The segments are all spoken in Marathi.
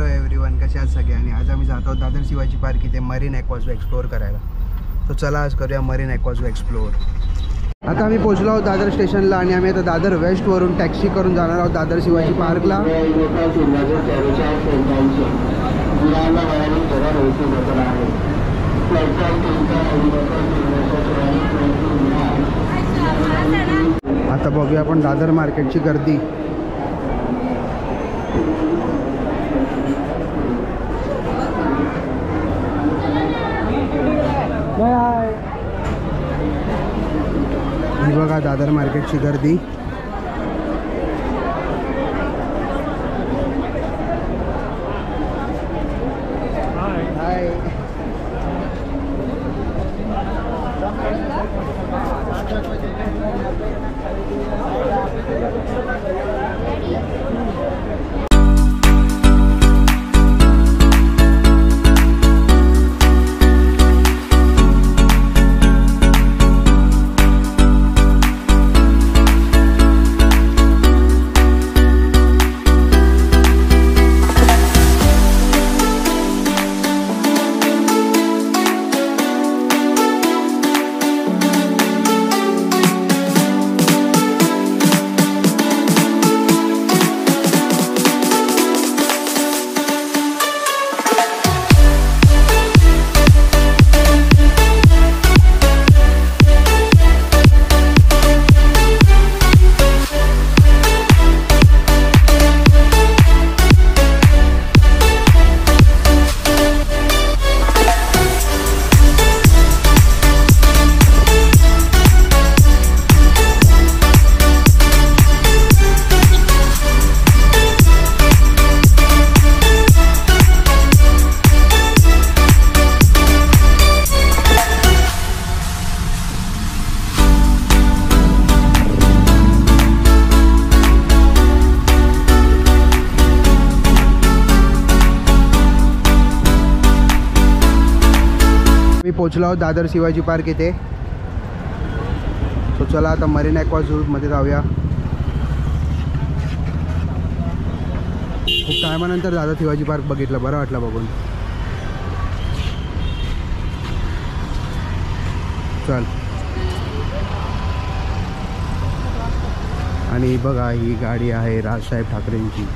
हॅलो एव्हरीवन, कसे आहात सगळे? आणि आज आम्ही जात आहोत दादर शिवाजी पार्क इथे मरीन ॲक्वाझू एक्सप्लोअर करायला. तो चला आज करूया मरीन ॲक्वाझू एक्सप्लोअर. आता आम्ही पोहोचलो आहोत दादर स्टेशनला आणि आम्ही आता दादर वेस्टवरून टॅक्सी करून जाणार आहोत दादर शिवाजी पार्कला. आता बघूया आपण दादर मार्केटची गर्दी. ही बघा दादर मार्केटची गर्दी. पोहोचलो आहोत दादर शिवाजी पार्क इथे. तो चला आता मरीन ॲक्वाझू मध्ये जाऊया. खूप टायमानंतर दादर शिवाजी पार्क बघितलं, बरं वाटलं बघून. चल. आणि बघा ही गाडी आहे राजसाहेब ठाकरेंची.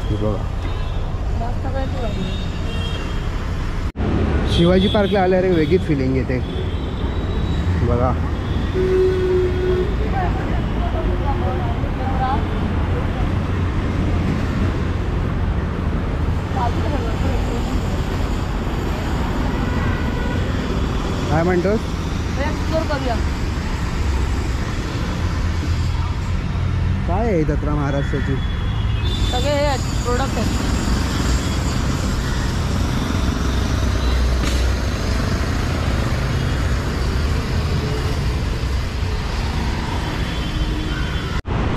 ही बघा शिवाजी पार्कला आल्यावर एक वेगळीच फिलिंग येते बघा. काय म्हणतोस? काय आहे जत्रा महाराष्ट्राची? सगळे हे प्रोडक्ट आहेत.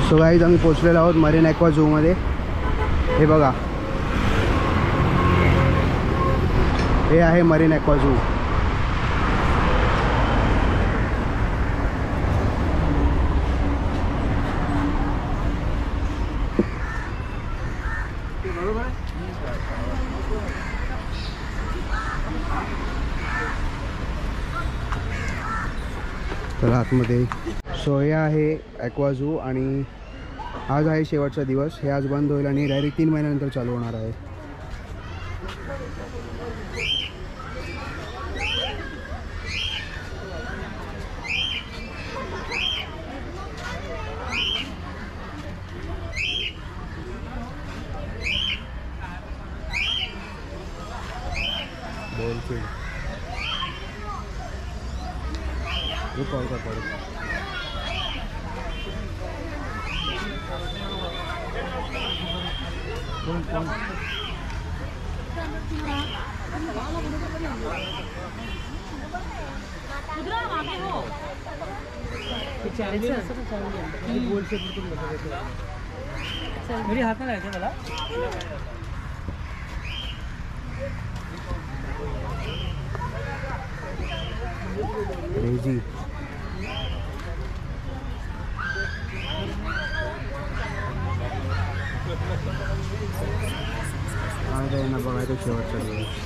सो गाईज आम्ही पोचलेलो आहोत मरीन ॲक्वाझू मध्ये. हे बघा, हे आहे मरीन ॲक्वाझू. चला आतमध्ये. सो हे आहे ॲक्वाझू आणि आज आहे शेवटचा दिवस. हे आज बंद होईल आणि डायरेक्ट 3 महिन्यानंतर चालू होणार आहे. कॉल का पड़े मेरी हाथ में लाया था क्रेजी. आता यांना बघायचं शेवटचा दिवस.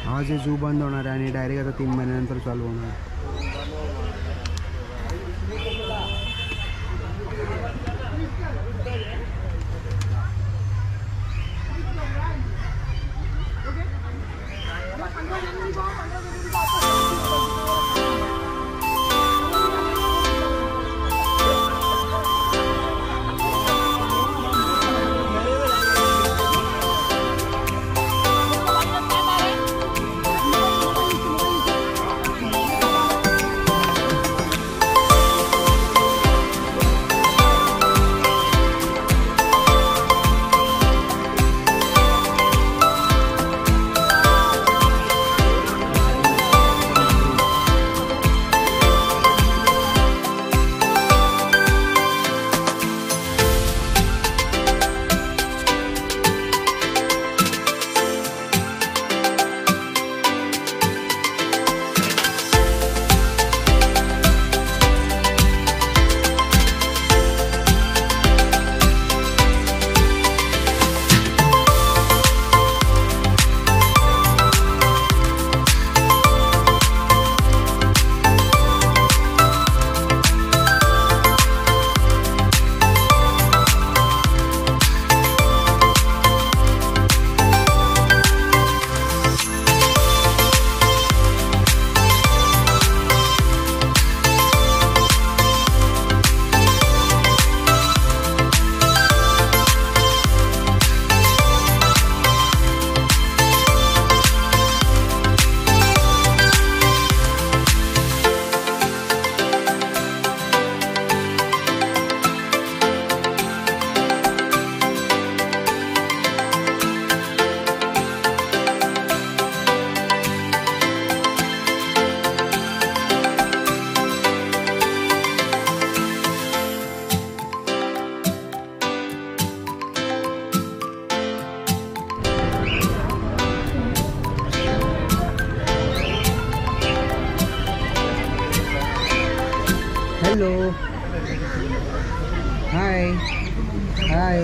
आज हे झू बंद होणार आहे आणि डायरेक्ट आता 3 महिन्यानंतर चालू होणार. हॅलो, हाय हाय.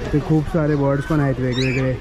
इथे खूप सारे बर्ड्स पण आहेत वेगवेगळे.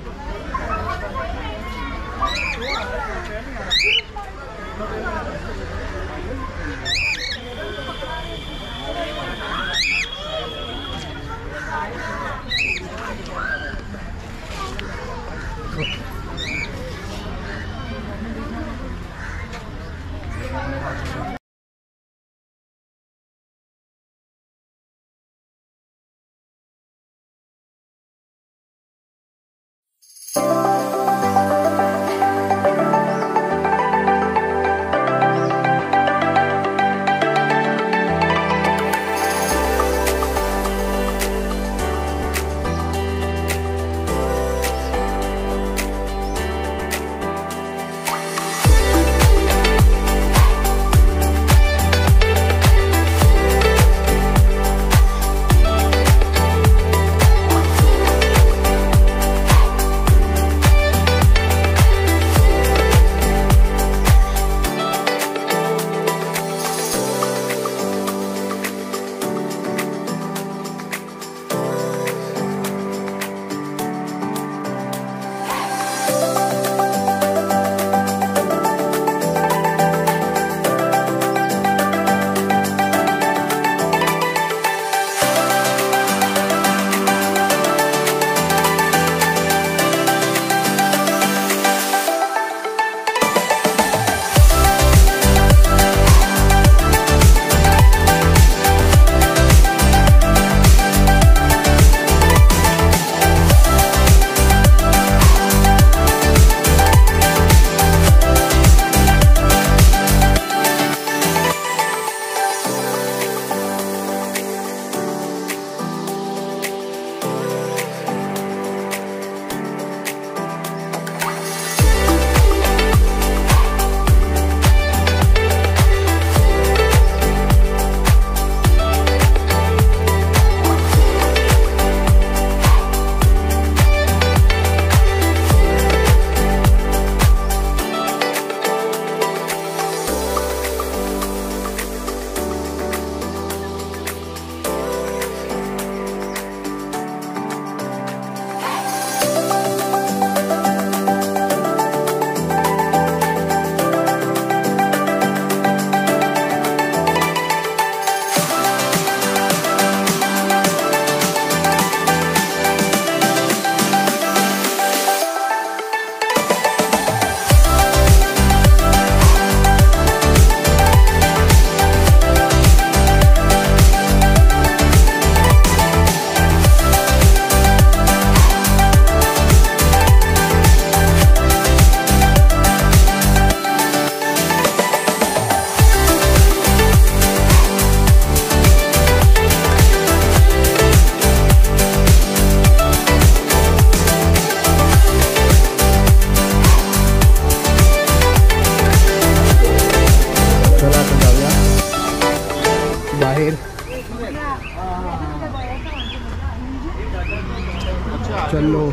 चलो.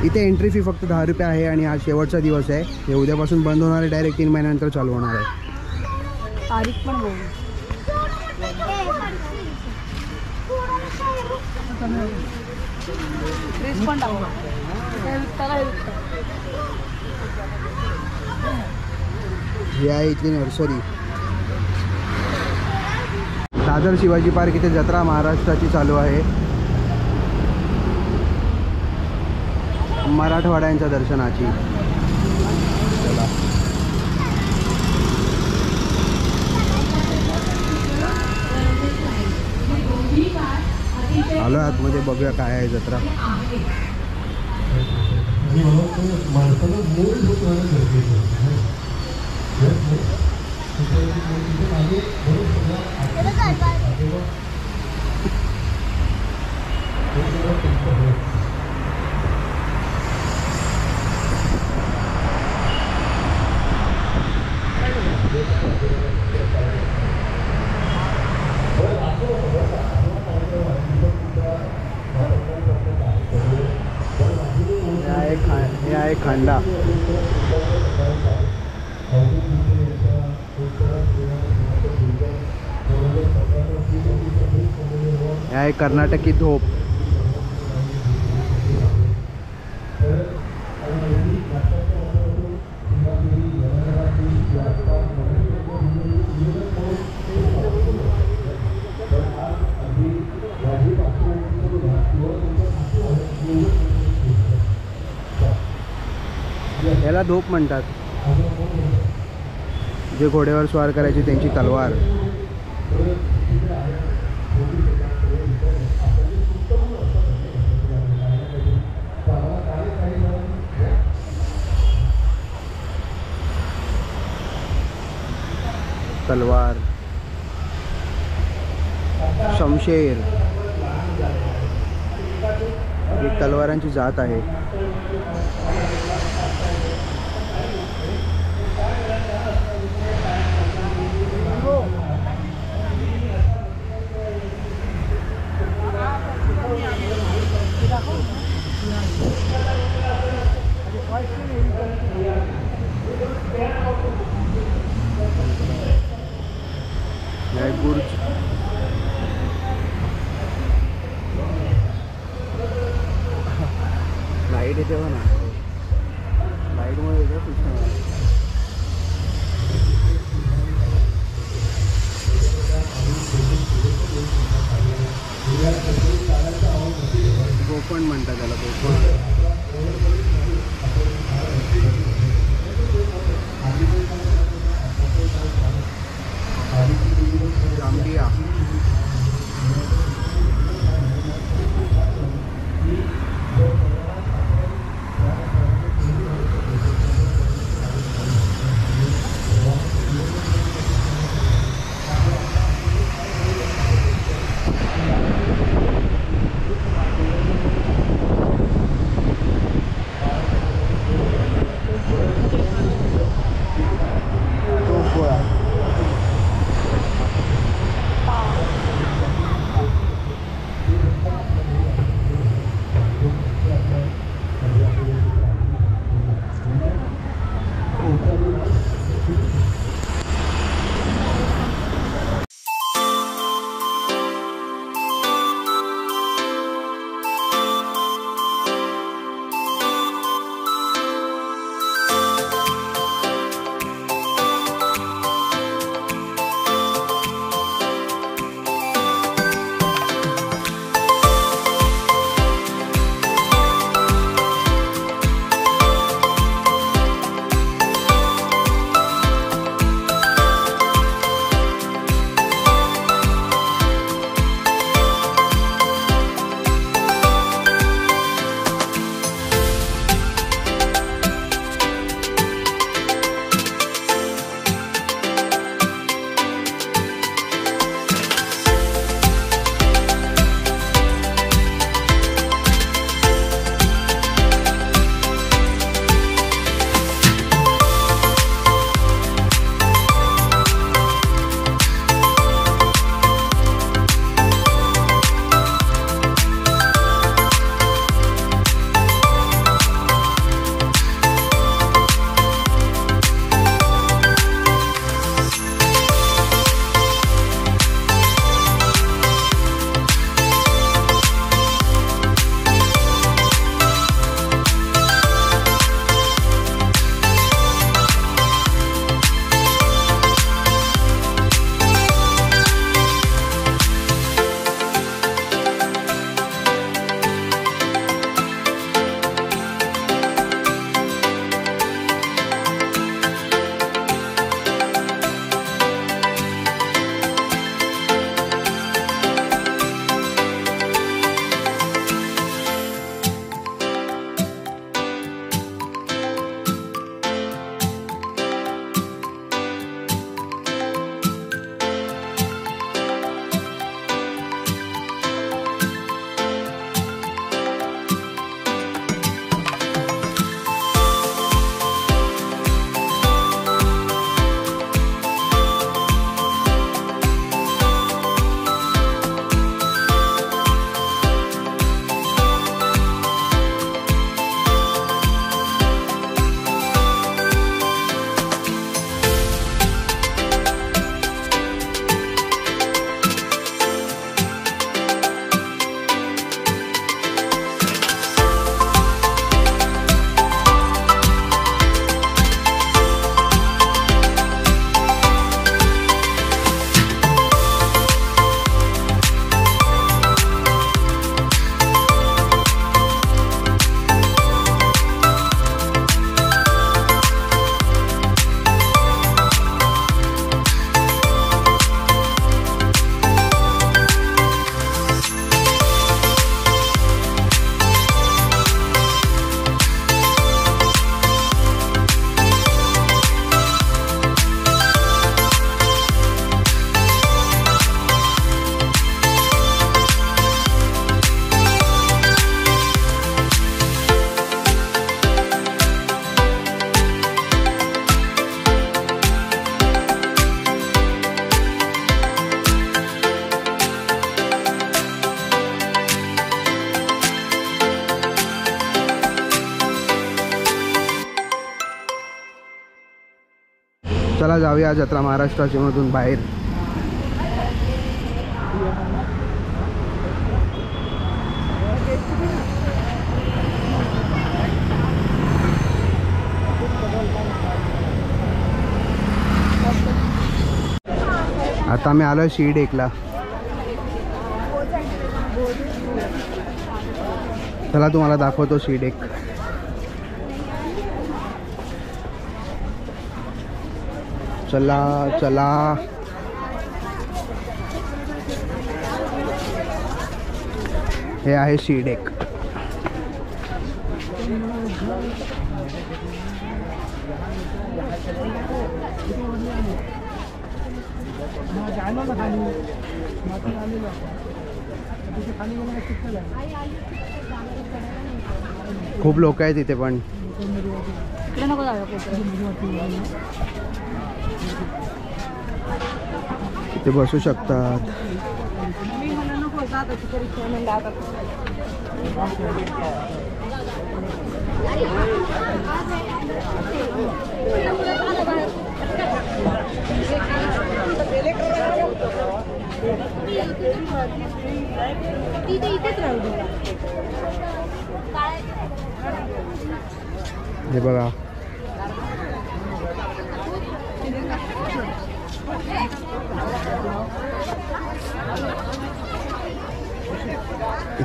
इथे एंट्री फी फक्त 10 रुपये आहे आणि हा शेवटचा दिवस आहे. हे उद्यापासून बंद होणार आहे, डायरेक्ट 3 महिन्यानंतर चालू होणार आहे. तारीख पण बघू. ड्रेस पण टाकू. हे विकता का हे विकता? ही आहे इथली नर्सरी. दादर शिवाजी पार्क इथे जत्रा महाराष्ट्राची चालू आहे. मराठवाड्यांच्या दर्शनाची. चला आलो आतमध्ये, बघूया काय आहे जत्रा. हे आहे खांडा. हे आहे कर्नाटकी धोप. याला धोप म्हणतात. जे घोड्यावर स्वार करायची त्यांची तलवार. तलवार, शमशेर ही तलवारांची जात आहे. गुर्ज. लाईट येते बघा ना, लाईटमुळे येतं कृष्ण. गोपण म्हणतात त्याला, गोपण. जांबिया. चला जाऊया जत्रा महाराष्ट्राच्या मधून बाहेर. आता मी आलो शीडेकला. चला तुम्हाला दाखवतो शीडेक. चला चला. हे आहे शीडेक. खूप लोक आहेत इथे पण. इकडे नको जाऊया इथे बसू शकतात. हे बघा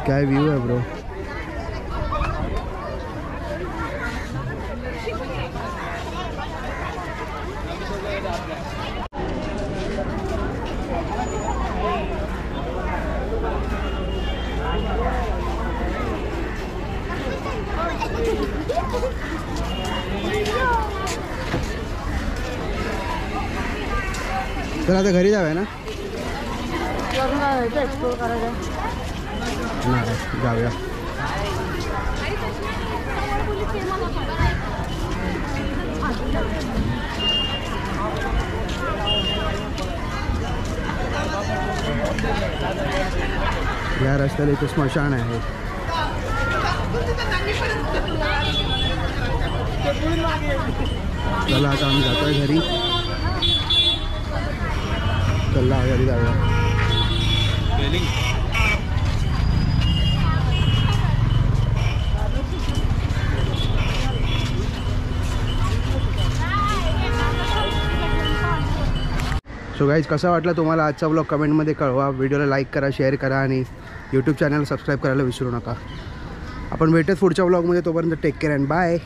काय व्ह्यू आहे ब्रो. चला आता घरी जाऊया ना. एक्सप्लोर करायचं. नाही जाऊया. या रस्त्याला इथे स्मशान आहे. चला आता आम्ही जातोय घरी. चला घरी जाऊया. सो गाईज कसा वाटला तुम्हाला आजचा ब्लॉग कमेंटमध्ये कळवा. व्हिडिओला लाईक करा, शेअर करा आणि यूट्यूब चॅनल सबस्क्राईब करायला विसरू नका. आपण भेटत पुढच्या ब्लॉगमध्ये. तोपर्यंत टेक केअर अँड बाय.